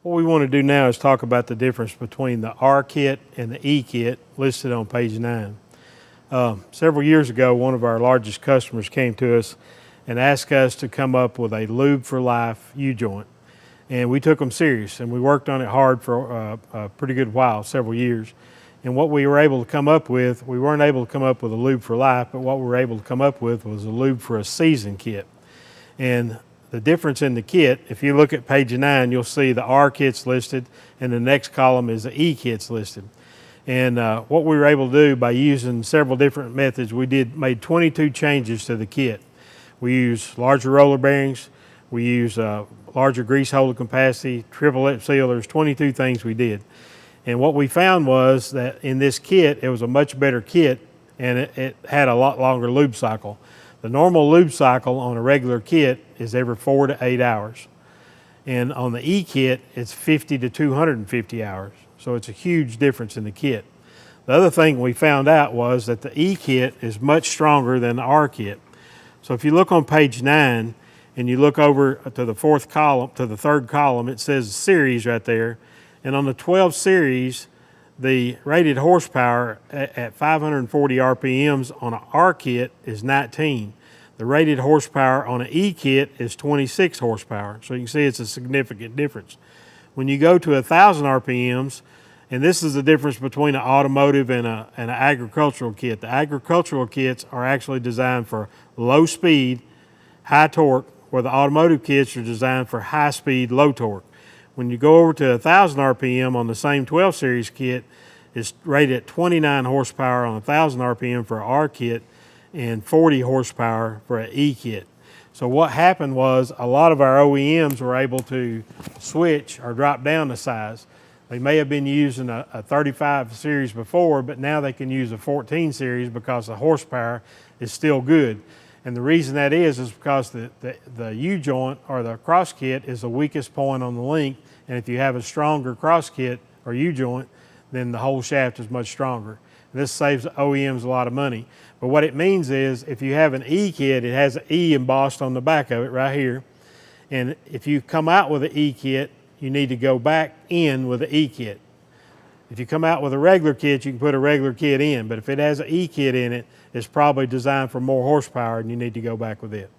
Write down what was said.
What we want to do now is talk about the difference between the R kit and the E kit listed on page 9. Several years ago, one of our largest customers came to us and asked us to come up with a lube for life U-joint. And we took them serious, and we worked on it hard for a pretty good while, several years. And what we were able to come up with, we weren't able to come up with a lube for life, but what we were able to come up with was a lube for a season kit. And the difference in the kit, if you look at page 9, you'll see the R kit's listed, and the next column is the E kit's listed. And what we were able to do by using several different methods, we made 22 changes to the kit. We used larger roller bearings, we used larger grease holder capacity, triple lip sealers, 22 things we did. And what we found was that in this kit, it was a much better kit, and it had a lot longer lube cycle. The normal lube cycle on a regular kit is every 4 to 8 hours. And on the E kit, it's 50 to 250 hours. So it's a huge difference in the kit. The other thing we found out was that the E kit is much stronger than the R kit. So if you look on page 9 and you look over to the third column, it says series right there. And on the 12 series, the rated horsepower at 540 RPMs on an R kit is 19. The rated horsepower on an E kit is 26 horsepower. So you can see it's a significant difference. When you go to 1,000 RPMs, and this is the difference between an automotive and an agricultural kit. The agricultural kits are actually designed for low speed, high torque, where the automotive kits are designed for high speed, low torque. When you go over to 1,000 RPM on the same 12 series kit, it's rated at 29 horsepower on 1,000 RPM for an R kit and 40 horsepower for an E kit. So what happened was a lot of our OEMs were able to switch or drop down the size. They may have been using a 35 series before, but now they can use a 14 series because the horsepower is still good. And the reason that is because the U-joint or the cross kit is the weakest point on the link. And if you have a stronger cross kit or U-joint, then the whole shaft is much stronger. This saves OEMs a lot of money. But what it means is if you have an E kit, it has an E embossed on the back of it right here. And if you come out with an E kit, you need to go back in with an E kit. If you come out with a regular kit, you can put a regular kit in. But if it has an E kit in it, it's probably designed for more horsepower and you need to go back with it.